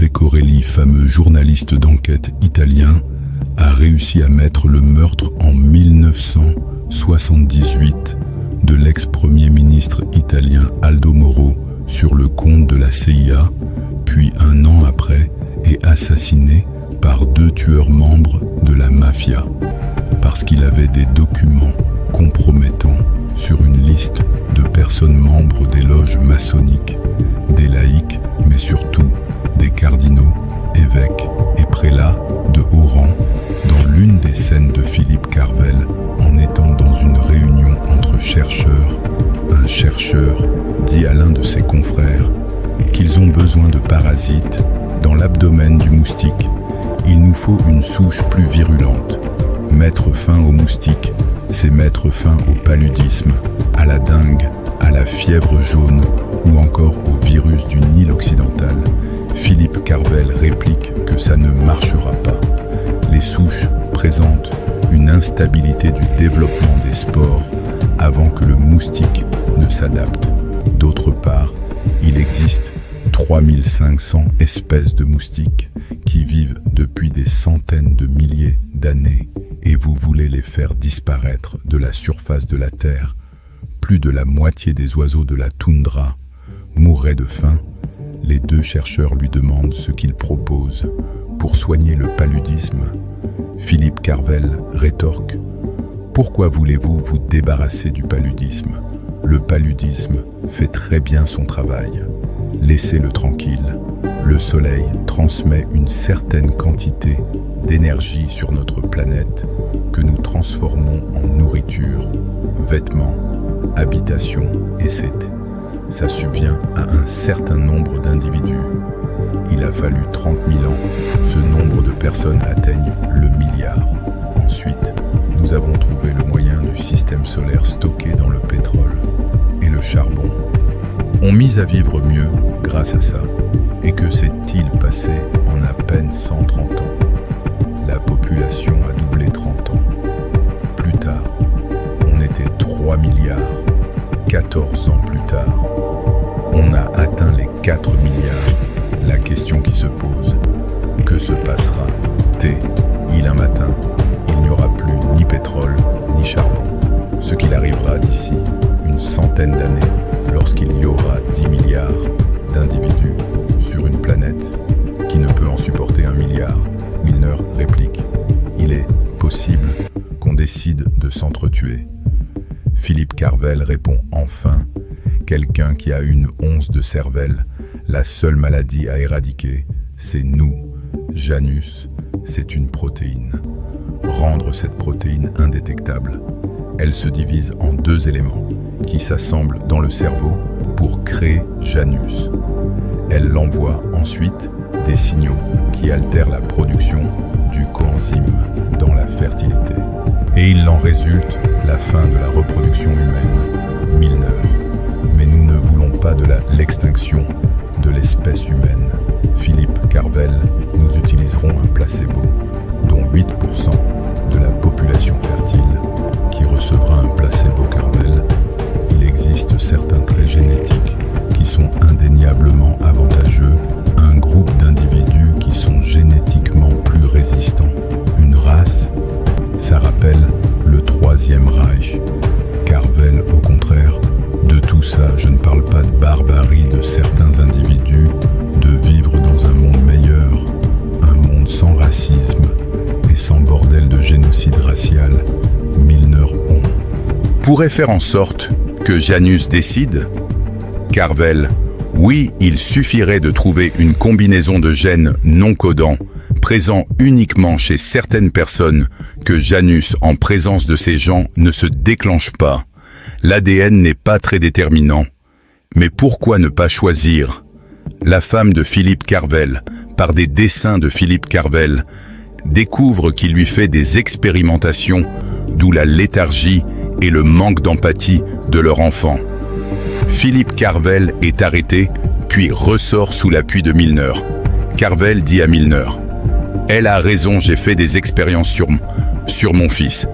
Pecorelli, fameux journaliste d'enquête italien, a réussi à mettre le meurtre en 1978 de l'ex-premier ministre italien Aldo Moro sur le compte de la CIA, puis un an après est assassiné par 2 tueurs membres de la mafia, parce qu'il avait des documents compromettants sur une liste de personnes membres des loges maçonniques, des laïcs, mais surtout des cardinaux, évêques et prélats de haut rang, dans l'une des scènes de Philippe Carvel, en étant dans une réunion entre chercheurs. Un chercheur dit à l'un de ses confrères qu'ils ont besoin de parasites dans l'abdomen du moustique. Il nous faut une souche plus virulente. Mettre fin aux moustiques, c'est mettre fin au paludisme, à la dengue, à la fièvre jaune ou encore au virus du Nil occidental. Philippe Carvel réplique que ça ne marchera pas. Les souches présentent une instabilité du développement des spores avant que le moustique ne s'adapte. D'autre part, il existe 3500 espèces de moustiques qui vivent depuis des centaines de milliers d'années et vous voulez les faire disparaître de la surface de la Terre. Plus de la moitié des oiseaux de la toundra mourraient de faim. Les 2 chercheurs lui demandent ce qu'il propose pour soigner le paludisme. Philippe Carvel rétorque: « Pourquoi voulez-vous vous débarrasser du paludisme ? Le paludisme fait très bien son travail. Laissez-le tranquille. Le soleil transmet une certaine quantité d'énergie sur notre planète que nous transformons en nourriture, vêtements, habitation, et ça subvient à un certain nombre d'individus. Il a fallu 30 000 ans, ce nombre de personnes atteigne le milliard. Ensuite, nous avons trouvé le moyen du système solaire stocké dans le pétrole et le charbon. On mis à vivre mieux grâce à ça. Et que s'est-il passé en à peine 130 ans? La population a doublé 30 ans. Plus tard, on était 3 milliards. 14 ans plus tard, on a atteint les 4 milliards. La question qui se pose, que se passera-t-il un matin? Il n'y aura plus ni pétrole, ni charbon. Ce qu'il arrivera d'ici une centaine d'années, lorsqu'il y aura 10 milliards d'individus sur une planète qui ne peut en supporter 1 milliard. Milner réplique: « Il est possible qu'on décide de s'entretuer. » Philippe Carvel répond enfin: « Quelqu'un qui a une once de cervelle, la seule maladie à éradiquer, c'est nous. Janus, c'est une protéine. Rendre cette protéine indétectable. Elle se divise en 2 éléments qui s'assemblent dans le cerveau pour créer Janus. Elle envoie ensuite des signaux qui altèrent la production du coenzyme dans la fertilité. Et il en résulte la fin de la reproduction humaine. Milner. Mais nous ne voulons pas de l'extinction de l'espèce humaine. Philippe Carvel, nous utiliserons un placebo, dont 8% de la population fertile qui recevra un placebo Carvel. Il existe certains traits génétiques qui sont indéniablement avantageux, un groupe d'individus qui sont génétiquement plus résistants. Une race, ça rappelle le Troisième Reich. Carvel, au contraire, de tout ça, je ne parle pas de barbarie de certains individus, de vivre dans un monde meilleur, un monde sans racisme et sans bordel de génocide racial. Milner pourrait faire en sorte que Janus décide? Carvel: oui, il suffirait de trouver une combinaison de gènes non codants, présents uniquement chez certaines personnes, que Janus, en présence de ces gens, ne se déclenche pas. L'ADN n'est pas très déterminant. Mais pourquoi ne pas choisir? La femme de Philippe Carvel, par des dessins de Philippe Carvel, découvre qu'il lui fait des expérimentations, d'où la léthargie et le manque d'empathie de leur enfant. Philippe Carvel est arrêté, puis ressort sous l'appui de Milner. Carvel dit à Milner: « Elle a raison, j'ai fait des expériences sur mon fils.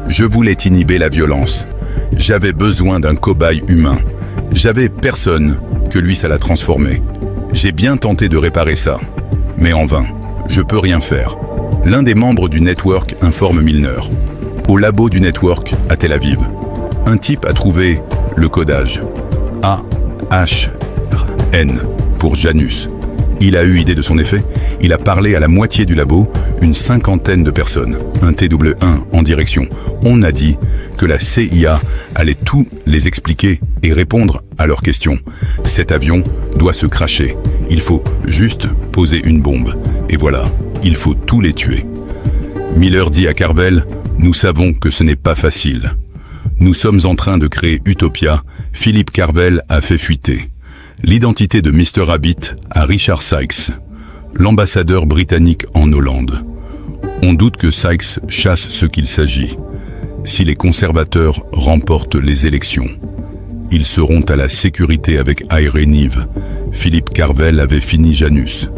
Je voulais inhiber la violence. J'avais besoin d'un cobaye humain. J'avais personne, que lui ça l'a transformé. J'ai bien tenté de réparer ça. Mais en vain, je peux rien faire. L'un des membres du network informe Milner. Au labo du network à Tel Aviv, un type a trouvé le codage AHN pour Janus. Il a eu idée de son effet, il a parlé à la moitié du labo, une cinquantaine de personnes, un TW1 en direction. On a dit que la CIA allait tout les expliquer et répondre à leurs questions. Cet avion doit se crasher, il faut juste poser une bombe. Et voilà, il faut tous les tuer. Miller dit à Carvel, « Nous savons que ce n'est pas facile. Nous sommes en train de créer Utopia. Philippe Carvel a fait fuiter l'identité de Mr. Rabbit à Richard Sykes, l'ambassadeur britannique en Hollande. On doute que Sykes chasse ce qu'il s'agit. Si les conservateurs remportent les élections, ils seront à la sécurité avec Irene Eve. Philippe Carvel avait fini Janus,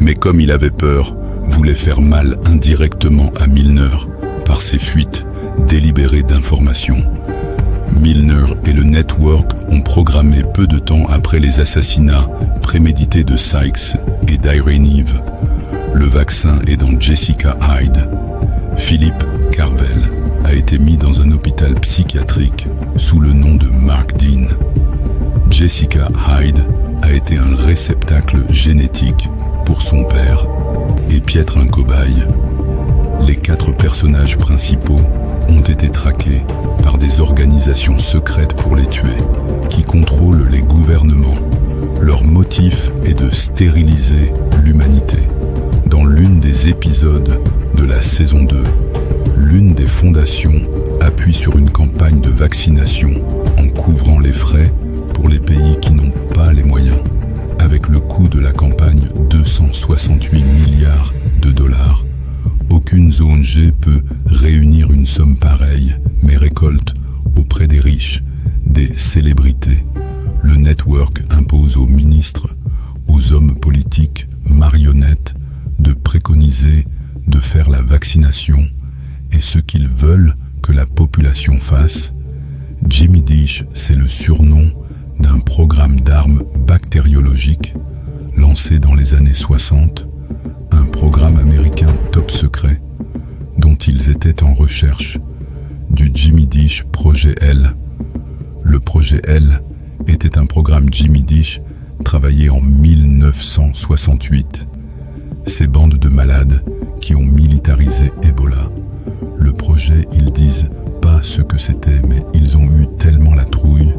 mais comme il avait peur, voulait faire mal indirectement à Milner par ses fuites délibérées d'informations. Milner et le network ont programmé peu de temps après les assassinats prémédités de Sykes et d'Irene Eve. Le vaccin est dans Jessica Hyde. Philippe Carvel a été mis dans un hôpital psychiatrique sous le nom de Mark Dean. Jessica Hyde a été un réceptacle génétique pour son père et piètre un cobaye. Les 4 personnages principaux ont été traqués par des organisations secrètes pour les tuer, qui contrôlent les gouvernements. Leur motif est de stériliser l'humanité. Dans l'une des épisodes de la saison 2, l'une des fondations appuie sur une campagne de vaccination en couvrant les frais pour les pays qui n'ont pas les moyens. Avec le coût de la campagne 268 milliards de dollars, aucune zone G peut réunir une somme pareille, mais récolte auprès des riches, des célébrités. Le network impose aux ministres, aux hommes politiques, marionnettes, de préconiser de faire la vaccination et ce qu'ils veulent que la population fasse. Jimmy Dish, c'est le surnom d'un programme d'armes bactériologiques lancé dans les années 60, un programme américain top secret dont ils étaient en recherche, du Jimmy Dish Projet L. Le Projet L était un programme Jimmy Dish travaillé en 1968. Ces bandes de malades qui ont militarisé Ebola. Le projet, ils disent pas ce que c'était, mais ils ont eu tellement la trouille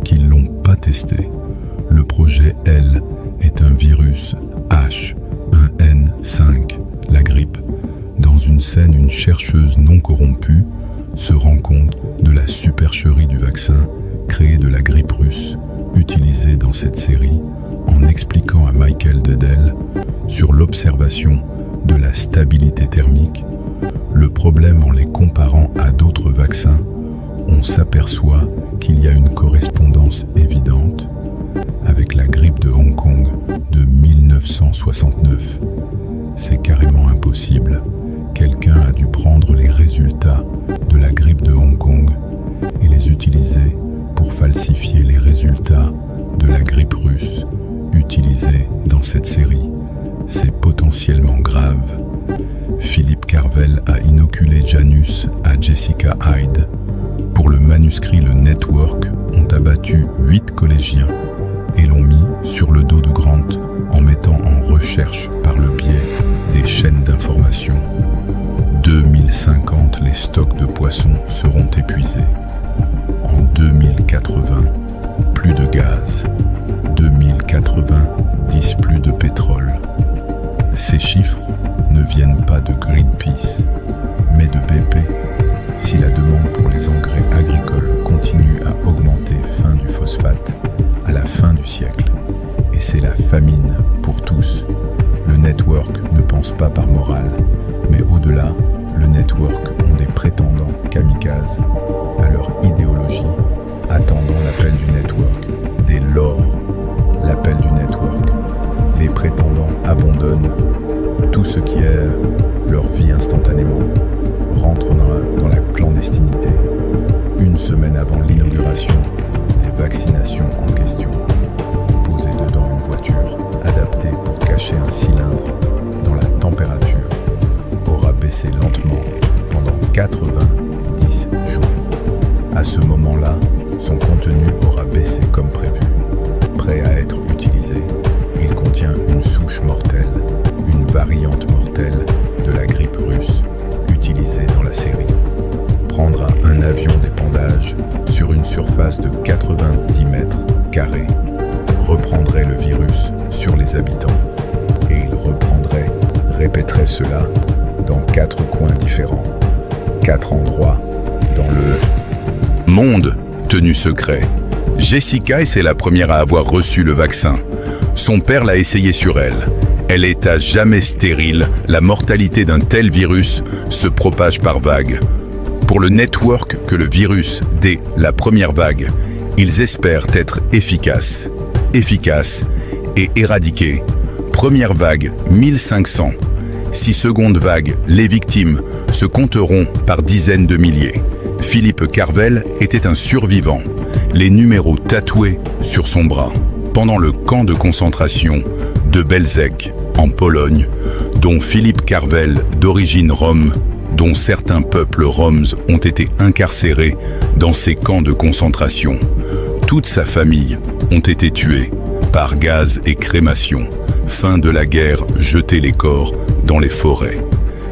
qu'ils l'ont pas testé. Le projet L est un virus H1N5, la grippe. Dans une scène, une chercheuse non corrompue se rend compte de la supercherie du vaccin créé de la grippe russe, utilisé dans cette série, en expliquant à Michael Dedel sur l'observation de la stabilité thermique. Le problème, en les comparant à d'autres vaccins, on s'aperçoit qu'il y a une correspondance évidente avec la grippe de Hong Kong de 1969. C'est carrément impossible. Quelqu'un a dû prendre les résultats de la grippe de Hong Kong et les utiliser pour falsifier les résultats de la grippe russe utilisés dans cette série. C'est potentiellement grave. Philippe Carvel a inoculé Janus à Jessica Hyde. Pour le manuscrit, le network ont abattu 8 collégiens et l'ont mis sur le dos de Grant en mettant en recherche par le biais des chaînes d'information. 2050, les stocks de poissons seront épuisés. En 2080, plus de gaz. 2090, plus de pétrole. Ces chiffres ne viennent pas de Greenpeace, mais de BP. Si la demande pour les engrais agricoles continue à augmenter fin du phosphate à la fin du siècle, et c'est la famine pour tous, le network ne pense pas par morale, mais au-delà, le network ont des prétendants kamikazes à leur idéologie, attendant l'appel du network, des lords, l'appel du network. Les prétendants abandonnent tout ce qui est leur vie instantanément, rentrent dans la clandestinité, une semaine avant l'inauguration des vaccinations en question, posés dedans une voiture adaptée pour cacher un cylindre baisser lentement pendant 90 jours. À ce moment-là, son contenu aura baissé comme prévu. Prêt à être utilisé, il contient une souche mortelle, une variante mortelle de la grippe russe utilisée dans la série. Prendra un avion d'épandage sur une surface de 90 mètres carrés, reprendrait le virus sur les habitants et il répéterait cela dans 4 coins différents, 4 endroits dans le monde tenu secret. Jessica est la première à avoir reçu le vaccin. Son père l'a essayé sur elle. Elle est à jamais stérile. La mortalité d'un tel virus se propage par vagues. Pour le network que le virus, dès la première vague, ils espèrent être efficaces et éradiqués. Première vague, 1500. 6 secondes vagues, les victimes se compteront par dizaines de milliers. Philippe Carvel était un survivant, les numéros tatoués sur son bras. Pendant le camp de concentration de Belzec, en Pologne, dont Philippe Carvel, d'origine rome, dont certains peuples roms ont été incarcérés dans ces camps de concentration. Toute sa famille ont été tués par gaz et crémation. Fin de la guerre, jeter les corps dans les forêts.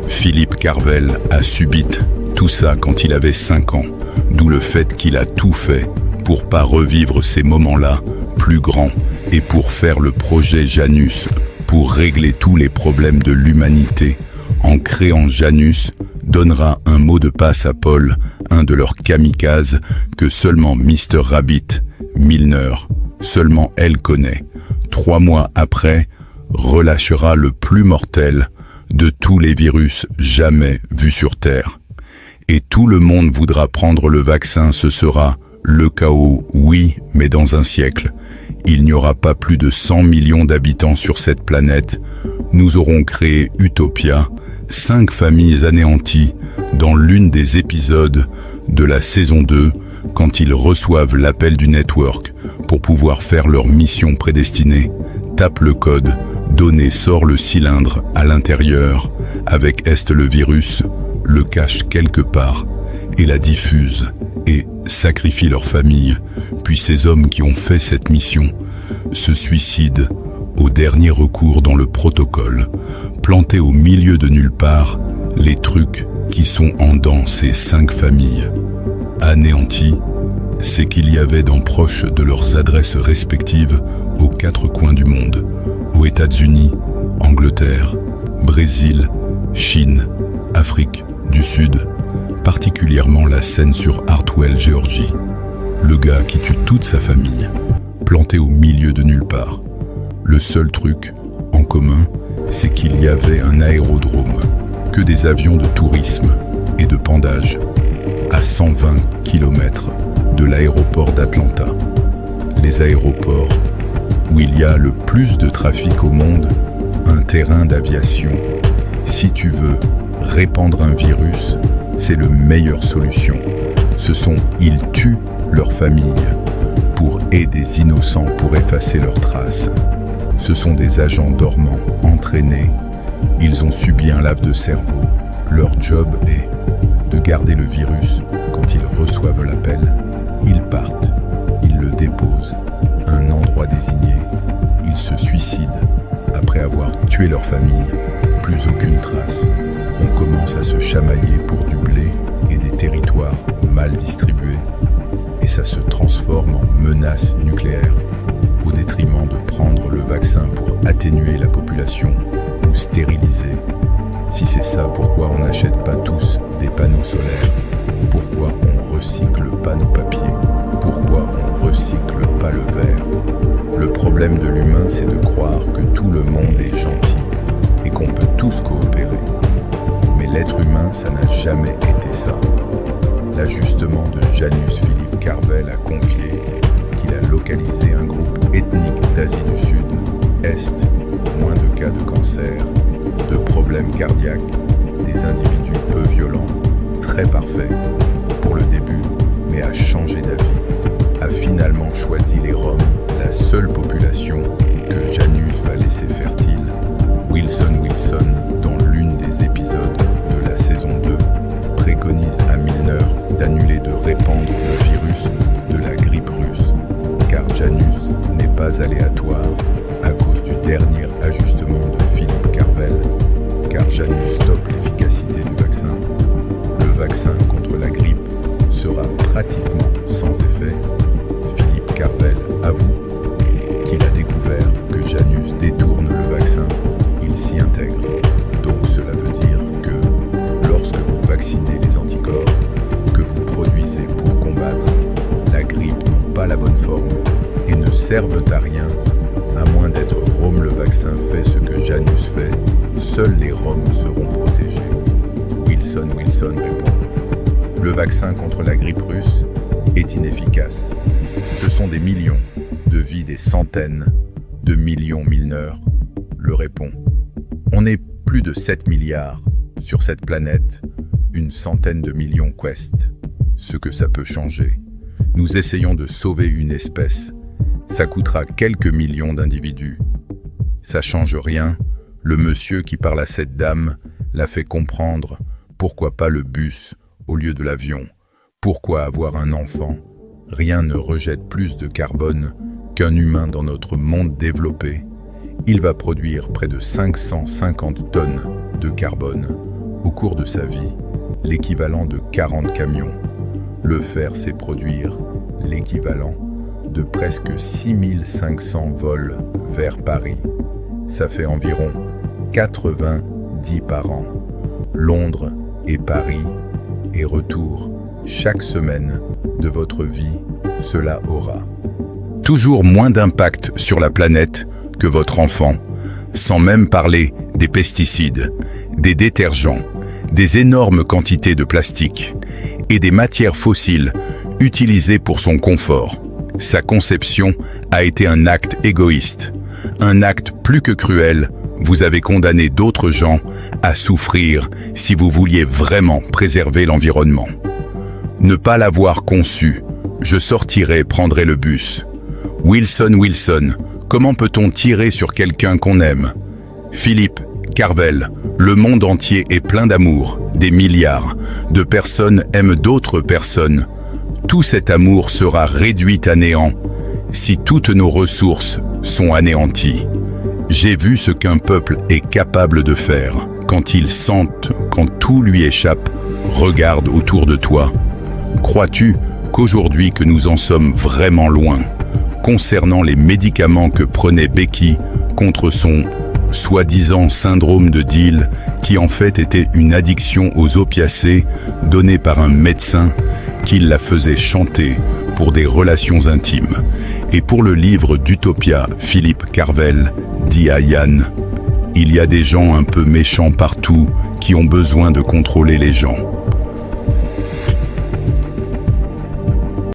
Philippe Carvel a subi tout ça quand il avait 5 ans, d'où le fait qu'il a tout fait pour pas revivre ces moments-là plus grands et pour faire le projet Janus, pour régler tous les problèmes de l'humanité. En créant Janus, donnera un mot de passe à Paul, un de leurs kamikazes que seulement Mr. Rabbit, Milner, seulement elle connaît. 3 mois après, relâchera le plus mortel de tous les virus jamais vus sur Terre. Et tout le monde voudra prendre le vaccin, ce sera le chaos, oui, mais dans un siècle. Il n'y aura pas plus de 100 millions d'habitants sur cette planète. Nous aurons créé Utopia, 5 familles anéanties dans l'une des épisodes de la saison 2, quand ils reçoivent l'appel du network pour pouvoir faire leur mission prédestinée. Tape le code, donné sort le cylindre à l'intérieur, avec le virus, le cache quelque part et la diffuse et sacrifie leur famille. Puis ces hommes qui ont fait cette mission se suicident au dernier recours dans le protocole, plantés au milieu de nulle part, les trucs qui sont en dans ces 5 familles. Anéantis, c'est qu'il y avait dans proche de leurs adresses respectives aux 4 coins du monde, aux États-Unis, Angleterre, Brésil, Chine, Afrique du Sud, particulièrement la scène sur Hartwell, Géorgie. Le gars qui tue toute sa famille, planté au milieu de nulle part. Le seul truc en commun, c'est qu'il y avait un aérodrome, que des avions de tourisme et de pendage, à 120 km de l'aéroport d'Atlanta. Les aéroports où il y a le plus de trafic au monde, un terrain d'aviation. Si tu veux répandre un virus, c'est la meilleure solution. Ils tuent leur famille pour aider des innocents pour effacer leurs traces. Ce sont des agents dormants, entraînés. Ils ont subi un lave de cerveau. Leur job est de garder le virus. Quand ils reçoivent l'appel, ils partent, ils le déposent à un endroit désigné. Ils se suicident après avoir tué leur famille. Plus aucune trace. On commence à se chamailler pour du blé et des territoires mal distribués. Et ça se transforme en menace nucléaire, au détriment de prendre le vaccin pour atténuer la population ou stériliser. Si c'est ça, pourquoi on n'achète pas tous des panneaux solaires? Pourquoi on recycle pas nos papiers? Pourquoi on recycle pas le verre? Le problème de l'humain, c'est de croire que tout le monde est gentil et qu'on peut tous coopérer. Mais l'être humain, ça n'a jamais été ça. L'ajustement de Janus Philippe Carvel a confié qu'il a localisé un groupe ethnique d'Asie du Sud, Est, moins de cas de cancer, de problèmes cardiaques, des individus peu violents, très parfaits pour le début, mais a changé d'avis, a finalement choisi les Roms, la seule population que Janus va laisser fertile. Wilson dans l'une des épisodes de la saison dernier ajustement de Philippe Carvel, car Janus stoppe l'efficacité du vaccin. Le vaccin contre la grippe sera pratiquement sans effet. Philippe Carvel avoue qu'il a découvert que Janus détourne le vaccin, il s'y intègre. Donc cela veut dire que lorsque vous vaccinez les anticorps que vous produisez pour combattre la grippe n'ont pas la bonne forme et ne servent à rien, à moins d'être Rome. Le vaccin fait ce que Janus fait, seuls les Roms seront protégés. Wilson répond. Le vaccin contre la grippe russe est inefficace. Ce sont des millions de vies, des centaines de millions Milner le répond. On est plus de 7 milliards sur cette planète, une centaine de millions Quest. Ce que ça peut changer. Nous essayons de sauver une espèce. Ça coûtera quelques millions d'individus. Ça change rien. Le monsieur qui parle à cette dame l'a fait comprendre. Pourquoi pas le bus au lieu de l'avion? Pourquoi avoir un enfant? Rien ne rejette plus de carbone qu'un humain dans notre monde développé. Il va produire près de 550 tonnes de carbone au cours de sa vie, l'équivalent de 40 camions. Le faire, c'est produire l'équivalent de presque 6500 vols vers Paris. Ça fait environ 90 par an. Londres et Paris et retour chaque semaine de votre vie, cela aura toujours moins d'impact sur la planète que votre enfant, sans même parler des pesticides, des détergents, des énormes quantités de plastique et des matières fossiles utilisées pour son confort. Sa conception a été un acte égoïste, un acte plus que cruel. Vous avez condamné d'autres gens à souffrir si vous vouliez vraiment préserver l'environnement. Ne pas l'avoir conçu, je sortirai, prendrai le bus. Wilson, comment peut-on tirer sur quelqu'un qu'on aime? Philippe Carvel, le monde entier est plein d'amour, des milliards de personnes aiment d'autres personnes. Tout cet amour sera réduit à néant si toutes nos ressources sont anéanties. J'ai vu ce qu'un peuple est capable de faire quand il sent, quand tout lui échappe. Regarde autour de toi. Crois-tu qu'aujourd'hui que nous en sommes vraiment loin concernant les médicaments que prenait Becky contre son soi-disant syndrome de Deal, qui en fait était une addiction aux opiacés donnée par un médecin qui la faisait chanter pour des relations intimes. Et pour le livre d'Utopia, Philippe Carvel dit à Yann, il y a des gens un peu méchants partout qui ont besoin de contrôler les gens.